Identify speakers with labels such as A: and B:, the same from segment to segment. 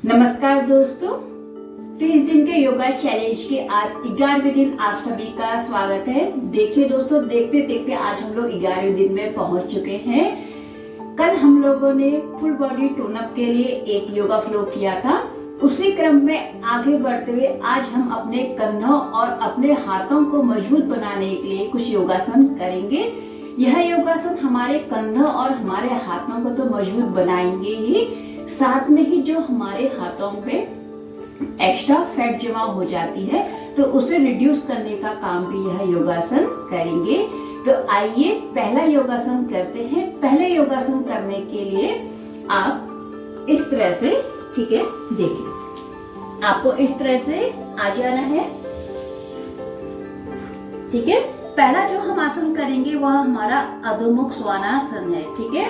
A: नमस्कार दोस्तों, 30 दिन के योगा चैलेंज के आज 11वें दिन आप सभी का स्वागत है। देखिए दोस्तों, देखते देखते आज हम लोग 11वें दिन में पहुंच चुके हैं। कल हम लोगों ने फुल बॉडी टोन अप के लिए एक योगा फ्लो किया था। उसी क्रम में आगे बढ़ते हुए आज हम अपने कंधों और अपने हाथों को मजबूत बनाने के लिए कुछ योगासन करेंगे। यह योगासन हमारे कंधों और हमारे हाथों को तो मजबूत बनाएंगे ही, साथ में ही जो हमारे हाथों पे एक्स्ट्रा फैट जमा हो जाती है तो उसे रिड्यूस करने का काम भी यह योगासन करेंगे। तो आइए पहला योगासन करते हैं। पहले योगासन करने के लिए आप इस तरह से, ठीक है, देखिए आपको इस तरह से आ जाना है। ठीक है, पहला जो हम आसन करेंगे वह हमारा अधोमुख स्वानासन है। ठीक है,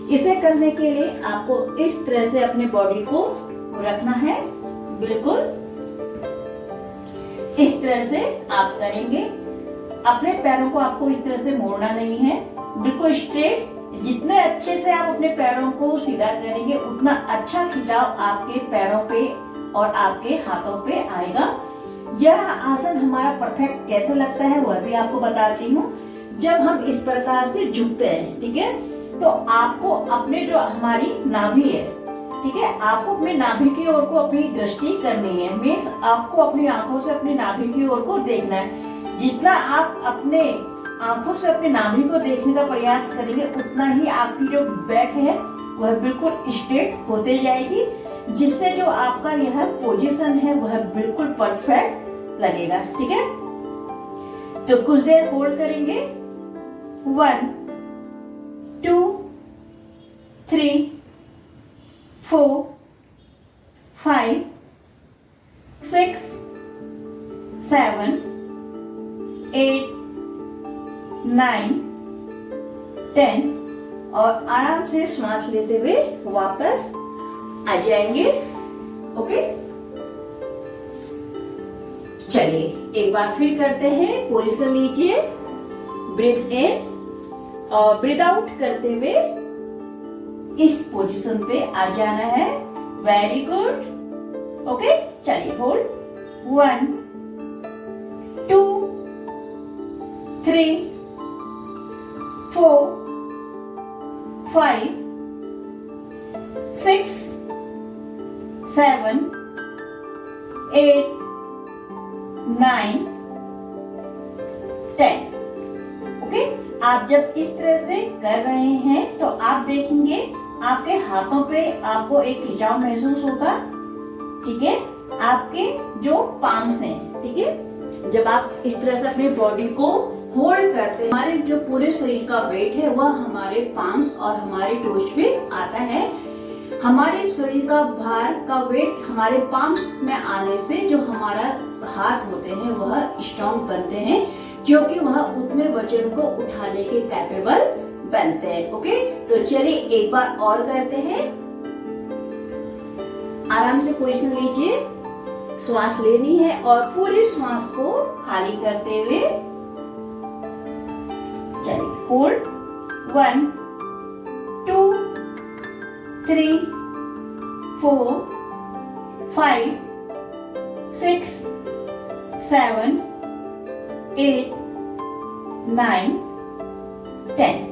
A: इसे करने के लिए आपको इस तरह से अपने बॉडी को रखना है। बिल्कुल इस तरह से आप करेंगे। अपने पैरों को आपको इस तरह से मोड़ना नहीं है, बिल्कुल स्ट्रेट। जितने अच्छे से आप अपने पैरों को सीधा करेंगे उतना अच्छा खिंचाव आपके पैरों पे और आपके हाथों पे आएगा। यह आसन हमारा परफेक्ट कैसे लगता है वह भी आपको बताती हूँ। जब हम इस प्रकार से झुकते हैं, ठीक है, तो आपको अपने जो हमारी नाभि है, ठीक है, आपको अपने नाभि की ओर को अपनी दृष्टि करनी है। मीन्स आपको अपनी आंखों से अपनी नाभि की ओर को देखना है। जितना आप अपने आंखों से अपने नाभि को देखने का प्रयास करेंगे उतना ही आपकी जो बैक है वह बिल्कुल स्ट्रेट होते जाएगी, जिससे जो आपका यह पोजीशन है वह बिल्कुल परफेक्ट लगेगा। ठीक है, तो कुछ देर होल्ड करेंगे। 1 2 3 4 5 6 7 8 9 10 और आराम से श्वास लेते हुए वापस आ जाएंगे। ओके, चलिए एक बार फिर करते हैं। पोजीशन लीजिए, ब्रीथ इन और ब्रीथ आउट करते हुए इस पोजीशन पे आ जाना है। Very good. ओके, चलिए होल्ड। 1 2 3 4 5 6 7 8 9 10। ओके, आप जब इस तरह से कर रहे हैं तो आप देखेंगे आपके हाथों पे आपको एक खिंचाव महसूस होगा। ठीक है, आपके जो पाम्स हैं, ठीक है, जब आप इस तरह से अपनी बॉडी को होल्ड करते हैं, हमारे जो पूरे शरीर का वेट है वह हमारे पाम्स और हमारे टोज पे आता है। हमारे शरीर का भार का वेट हमारे पाम्स में आने से जो हमारा हाथ होते हैं वह स्ट्रॉन्ग बनते हैं, क्योंकि वह उतने वजन को उठाने के कैपेबल बनते हैं। ओके, तो चलिए एक बार और करते हैं। आराम से पोजीशन लीजिए, श्वास लेनी है और पूरी श्वास को खाली करते हुए चलिए होल्ड। 1 2 3 4 5 6 7 8 9 10।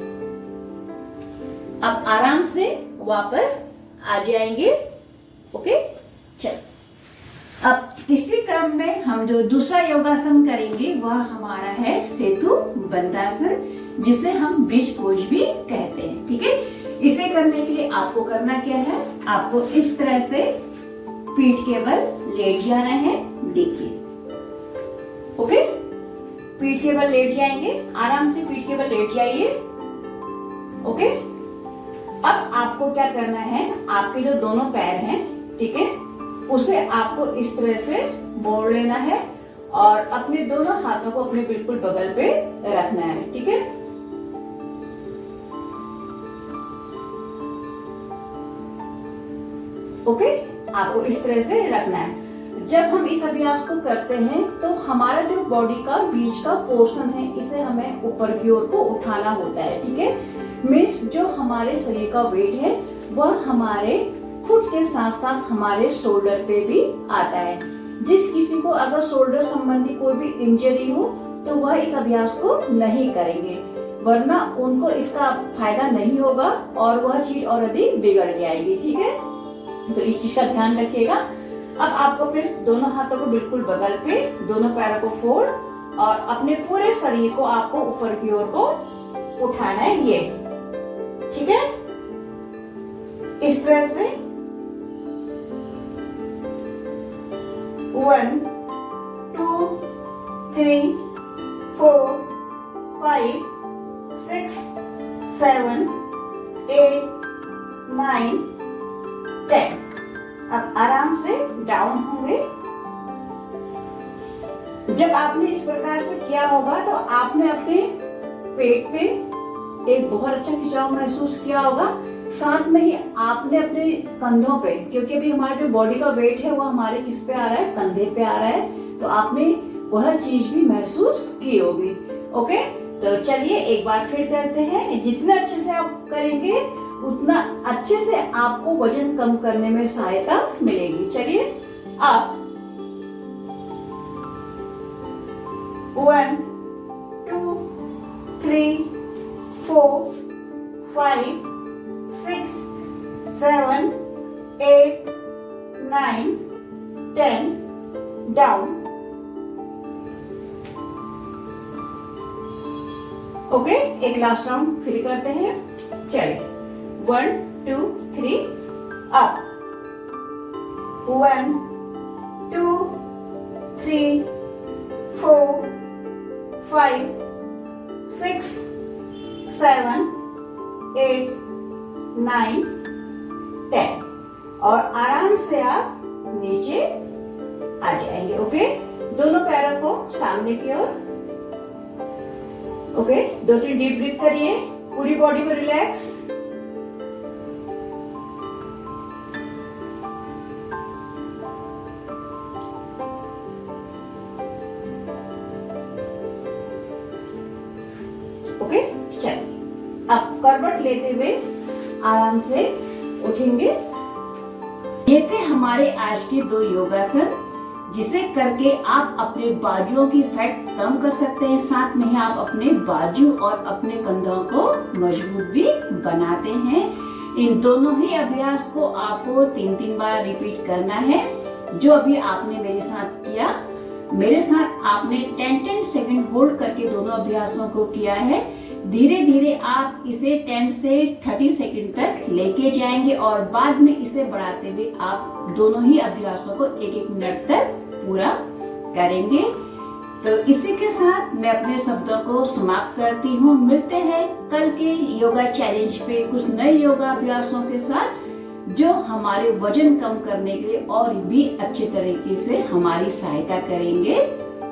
A: अब आराम से वापस आ जाएंगे। ओके, चल अब इसी क्रम में हम जो दूसरा योगासन करेंगे वह हमारा है सेतु बंधासन, जिसे हम ब्रिज पोज भी कहते हैं। ठीक है, इसे करने के लिए आपको करना क्या है, आपको इस तरह से पीठ के बल लेट जाना है। देखिए, ओके, पीठ के बल लेट जाएंगे। आराम से पीठ के बल लेट जाइए। ओके, अब आपको क्या करना है, आपके जो दोनों पैर हैं, ठीक है, उसे आपको इस तरह से मोड़ लेना है और अपने दोनों हाथों को अपने बिल्कुल बगल पे रखना है। ठीक है, ओके, आपको इस तरह से रखना है। जब हम इस अभ्यास को करते हैं तो हमारा जो बॉडी का बीच का पोर्शन है इसे हमें ऊपर की ओर को उठाना होता है। ठीक है, मीन्स जो हमारे शरीर का वेट है वह हमारे फुट के साथ साथ हमारे शोल्डर पे भी आता है। जिस किसी को अगर शोल्डर संबंधी कोई भी इंजरी हो तो वह इस अभ्यास को नहीं करेंगे, वरना उनको इसका फायदा नहीं होगा और वह चीज और अधिक बिगड़ जाएगी। ठीक है, तो इस चीज का ध्यान रखिएगा। अब आपको अपने दोनों हाथों को बिल्कुल बगल पे, दोनों पैरों को फोल्ड और अपने पूरे शरीर को आपको ऊपर की ओर को उठाना है, ये। ठीक है, इस तरह से 1 2 3 4 5 6 7 8 9 10। अब आराम से डाउन होंगे। जब आपने इस प्रकार से किया होगा तो आपने अपने पेट पे एक बहुत अच्छा खिंचाव महसूस किया होगा। साथ में ही आपने अपने कंधों पे, क्योंकि अभी हमारे जो बॉडी का वेट है वो हमारे किस पे आ रहा है, कंधे पे आ रहा है, तो आपने वह चीज भी महसूस की होगी। ओके, तो चलिए एक बार फिर करते हैं। जितने अच्छे से आप करेंगे उतना अच्छे से आपको वजन कम करने में सहायता मिलेगी। चलिए, आप 1 2 3 4 5 6 7 8 9 10 डाउन। ओके, एक लास्ट राउंड फिर करते हैं। चलिए, 1 2 3 अप, 1 2 3 4 5 6 7 8 9 10 और आराम से आप नीचे आ जाएंगे। ओके, दोनों पैरों को सामने की ओर। ओके, 2-3 डीप ब्रीथ करिए, पूरी बॉडी को रिलैक्स। ओके, चलिए अब करवट लेते हुए आराम से उठेंगे। ये थे हमारे आज के 2 योगासन, जिसे करके आप अपने बाजुओं की फैट कम कर सकते हैं। साथ में ही आप अपने बाजू और अपने कंधों को मजबूत भी बनाते हैं। इन दोनों ही अभ्यास को आपको 3-3 बार रिपीट करना है। जो अभी आपने मेरे साथ किया, मेरे साथ आपने 10-10 सेकंड होल्ड करके दोनों अभ्यासों को किया है। धीरे धीरे आप इसे 10 से 30 सेकंड तक लेके जाएंगे और बाद में इसे बढ़ाते हुए आप दोनों ही अभ्यासों को 1-1 मिनट तक पूरा करेंगे। तो इसी के साथ मैं अपने शब्दों को समाप्त करती हूँ। मिलते हैं कल के योगा चैलेंज पे कुछ नए योगा अभ्यासों के साथ, जो हमारे वजन कम करने के लिए और भी अच्छे तरीके से हमारी सहायता करेंगे।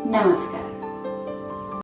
A: नमस्कार।